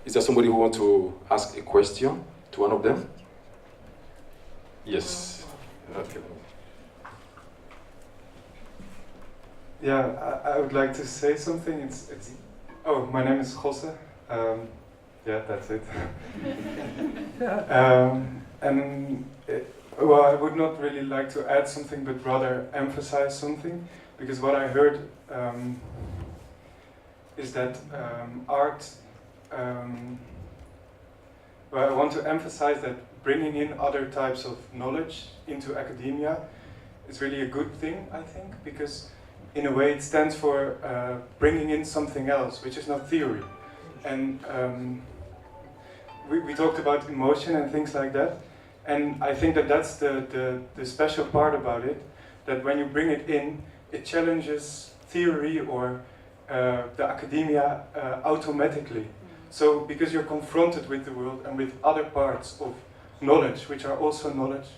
Is there somebody who wants to ask a question to one of them? Yes. Okay. Yeah, I would like to say something. Oh, my name is Jose. Yeah, that's it. Well, I would not really like to add something, but rather emphasize something, because what I heard is that art. Well, I want to emphasize that bringing in other types of knowledge into academia is really a good thing, I think, because in a way it stands for bringing in something else, which is not theory. And we talked about emotion and things like that, and I think that that's the special part about it, that when you bring it in, it challenges theory or the academia automatically. So, because you're confronted with the world and with other parts of knowledge, which are also knowledge,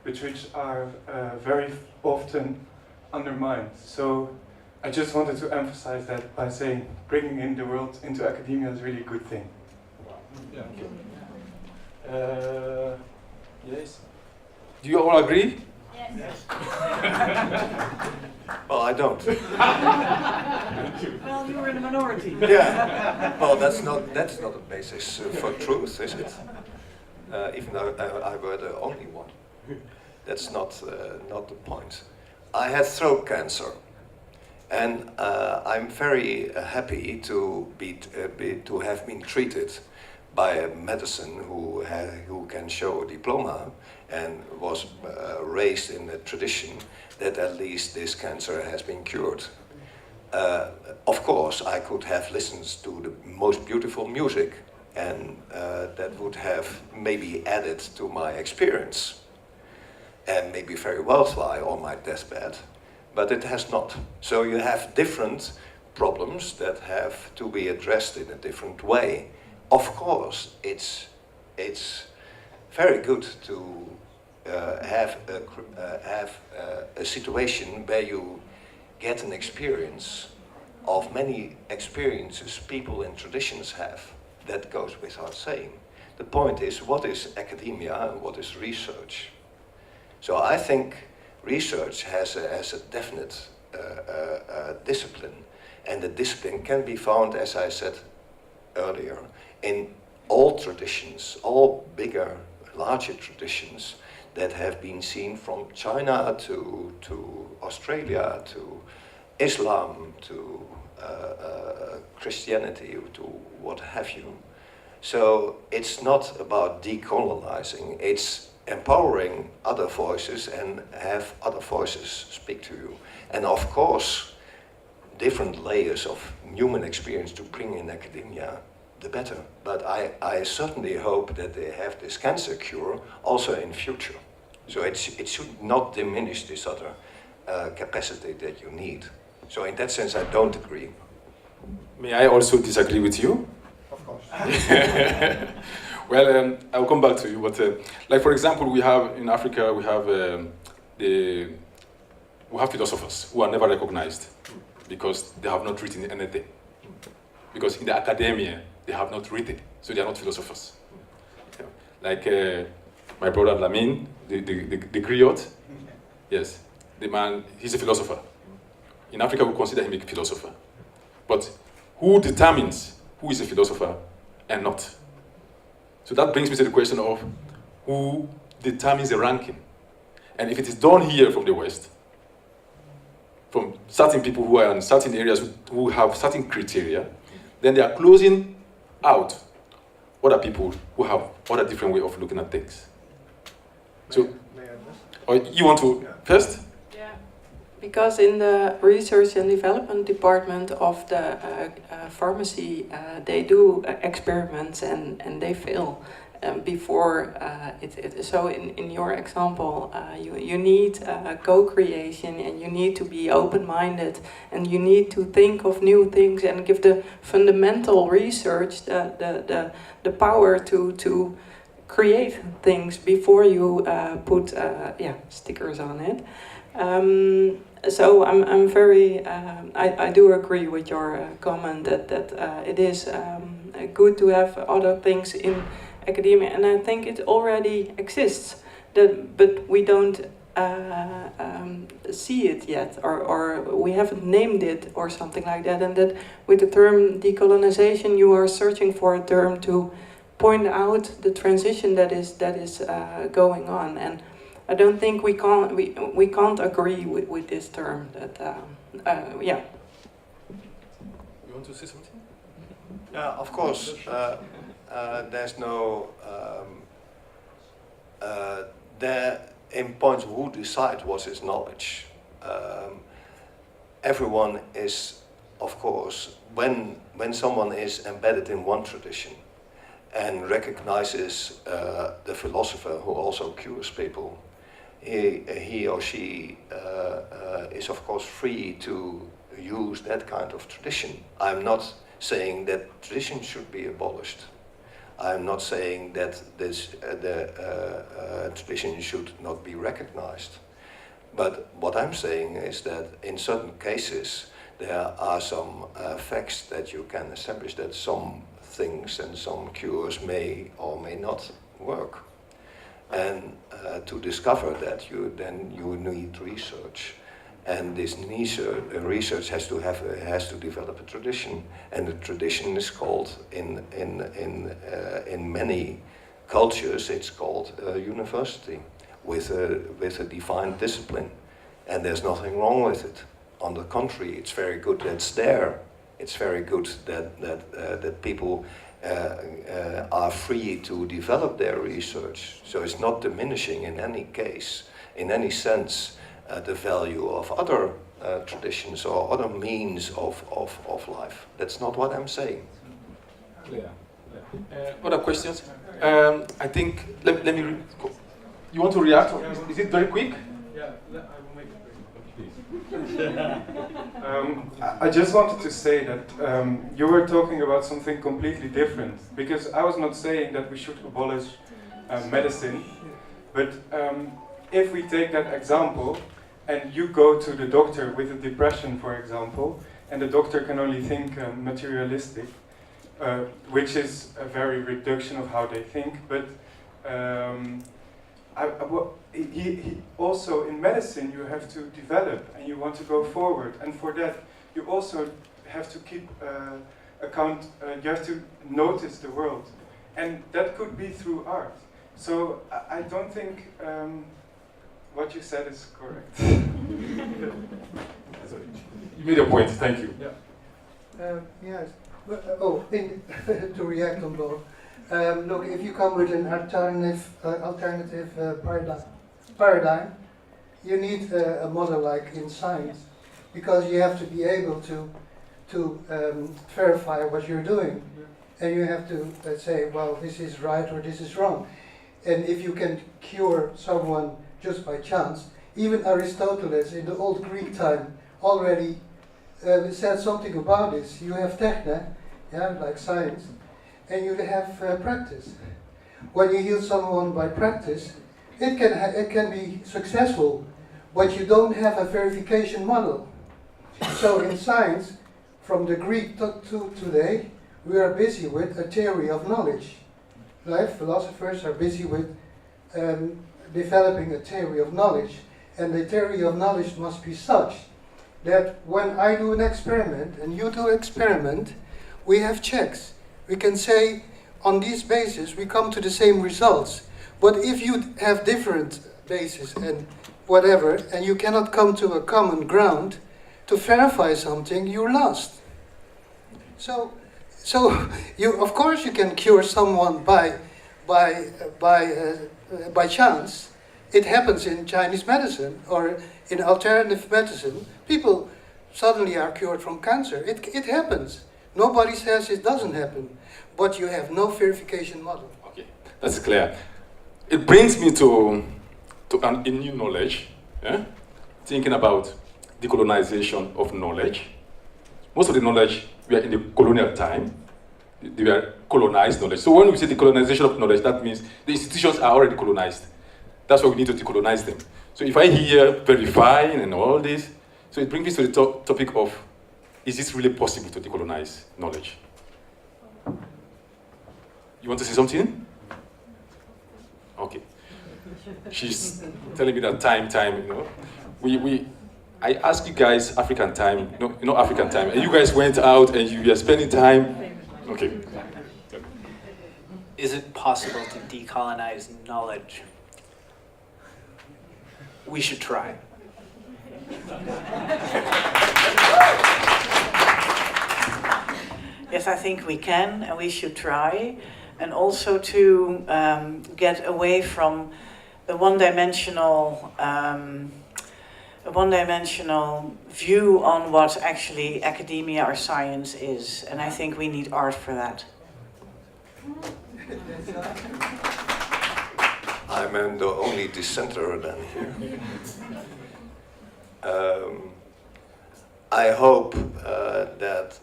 which are very often undermined. So, I just wanted to emphasize that by saying bringing in the world into academia is really a good thing. Yeah. Yes. Do you all agree? Yes. Well, I don't. Well, you were in a minority. Yeah. Well, that's not a basis for truth, is it? Even though I were the only one. That's not the point. I had throat cancer, and I'm very happy to have been treated by a medicine who can show a diploma and was raised in a tradition that at least this cancer has been cured. Of course, I could have listened to the most beautiful music, and that would have maybe added to my experience and maybe very worthwhile on my deathbed, but it has not. So you have different problems that have to be addressed in a different way. Of course, it's very good to have a situation where you get an experience of many experiences people in traditions have. That goes without saying. The point is, what is academia and what is research? So I think research has a definite discipline, and the discipline can be found, as I said earlier, in all traditions, all bigger, larger traditions that have been seen from China to Australia, to Islam, to Christianity, to what have you. So it's not about decolonizing, it's empowering other voices and have other voices speak to you. And of course, different layers of human experience to bring in academia, the better. But I certainly hope that they have this cancer cure also in future. So it should not diminish this other capacity that you need. So in that sense, I don't agree. May I also disagree with you? Of course. Well, I'll come back to you, but like for example, we have in Africa, we have philosophers who are never recognized because they have not written anything. Because in the academia, they have not written, so they are not philosophers. Yeah. Like my brother Lamin, the griot, yes, the man, he's a philosopher. In Africa, we consider him a philosopher. But who determines who is a philosopher and not? So that brings me to the question of who determines the ranking. And if it is done here from the West, from certain people who are in certain areas who have certain criteria, then they are closing out other people who have other different way of looking at things. So, or you want to first? Yeah, because in the research and development department of the pharmacy, they do experiments and they fail. Before so in your example, you need co-creation, and you need to be open-minded, and you need to think of new things and give the fundamental research the power to create things before you put stickers on it. So I'm very, I do agree with your comment that it is good to have other things in academia, and I think it already exists, but we don't see it yet, or we haven't named it or something like that, and that with the term decolonization you are searching for a term to point out the transition that is going on, and I don't think we can't agree with this term. That yeah. You want to say something? Yeah, of course. There's no there in points who decide what is knowledge. Everyone is, of course, when someone is embedded in one tradition and recognizes the philosopher who also cures people, he or she is of course free to use that kind of tradition. I'm not saying that tradition should be abolished. I'm not saying that tradition should not be recognized. But what I'm saying is that in certain cases there are some facts that you can establish that some things and some cures may or may not work. And to discover that, you need research, and this research has to develop a tradition, and the tradition is called in many cultures it's called a university with a defined discipline, and there's nothing wrong with it. On the contrary, it's very good that it's there. It's very good that people are free to develop their research. So it's not diminishing in any case, in any sense, the value of other traditions or other means of life. That's not what I'm saying. Clear. Other questions? I think, let me, you want to react? Is it very quick? Yeah, I will make it very quick. I just wanted to say that you were talking about something completely different, because I was not saying that we should abolish medicine, but if we take that example and you go to the doctor with a depression, for example, and the doctor can only think materialistic, which is a very reduction of how they think, but he also in medicine you have to develop and you want to go forward, and for that you also have to keep account, you have to notice the world, and that could be through art. So I don't think what you said is correct. You made a point, thank you. Yeah. Yes. To react on both. Look, if you come with an alternative paradigm, you need a model like in science, because you have to be able to verify what you're doing, and you have to say, well, this is right or this is wrong. And if you can cure someone just by chance, even Aristotle in the old Greek time already said something about this. You have techne, yeah, like science, and you have practice. When you heal someone by practice, it can be successful, but you don't have a verification model. So in science, from the Greek to today, we are busy with a theory of knowledge. Right? Philosophers are busy with developing a theory of knowledge, and the theory of knowledge must be such that when I do an experiment and you do an experiment, we have checks. We can say on these bases we come to the same results. But if you have different bases and whatever, and you cannot come to a common ground to verify something, you're lost. So you, of course, you can cure someone by chance. It happens in Chinese medicine or in alternative medicine. People suddenly are cured from cancer. It happens. Nobody says it doesn't happen, but you have no verification model. Okay, that's clear. It brings me to a new knowledge, yeah? Thinking about decolonization of knowledge. Most of the knowledge, we are in the colonial time. They were colonized knowledge. So when we say decolonization of knowledge, that means the institutions are already colonized. That's why we need to decolonize them. So if I hear verifying and all this, so it brings me to the topic of, is this really possible to decolonize knowledge? You want to say something? Okay. She's telling me that time, I asked you guys African time, no African time, and you guys went out and you were spending time. Okay. Is it possible to decolonize knowledge? We should try. Yes, I think we can, and we should try. And also to get away from a one-dimensional view on what actually academia or science is. And I think we need art for that. I'm the only dissenter then here. I hope that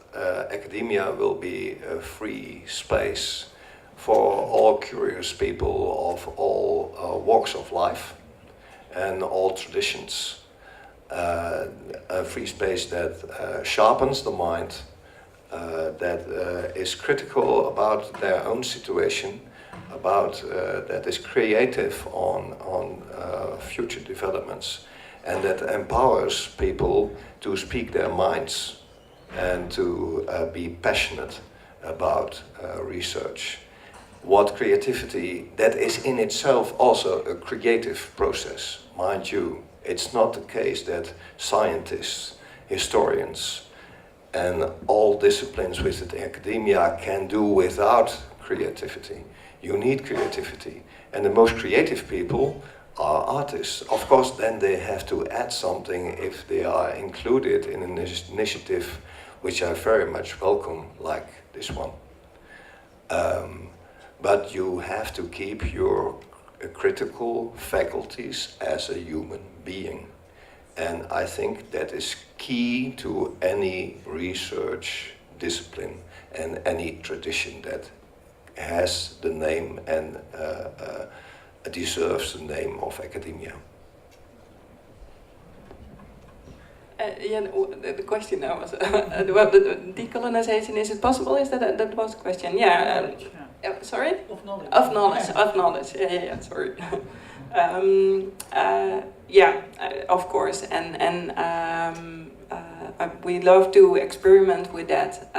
academia will be a free space for all curious people of all walks of life and all traditions. A free space that sharpens the mind, that is critical about their own situation, that is creative on future developments, and that empowers people to speak their minds and to be passionate about research. What creativity, that is in itself also a creative process, mind you. It's not the case that scientists, historians, and all disciplines within academia can do without creativity. You need creativity. And the most creative people are artists. Of course, then they have to add something if they are included in an initiative which I very much welcome, like this one. But you have to keep your critical faculties as a human being. And I think that is key to any research discipline and any tradition that has the name and deserves the name of academia. The question now was the decolonization. Is it possible? Is that was the question? Yeah. Sorry. Of knowledge. Of knowledge. Of knowledge. Yeah. Sorry. Of course, and we love to experiment with that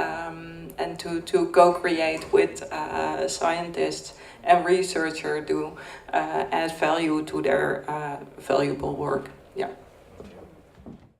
and to co-create with scientists and researchers to add value to their valuable work. Yeah.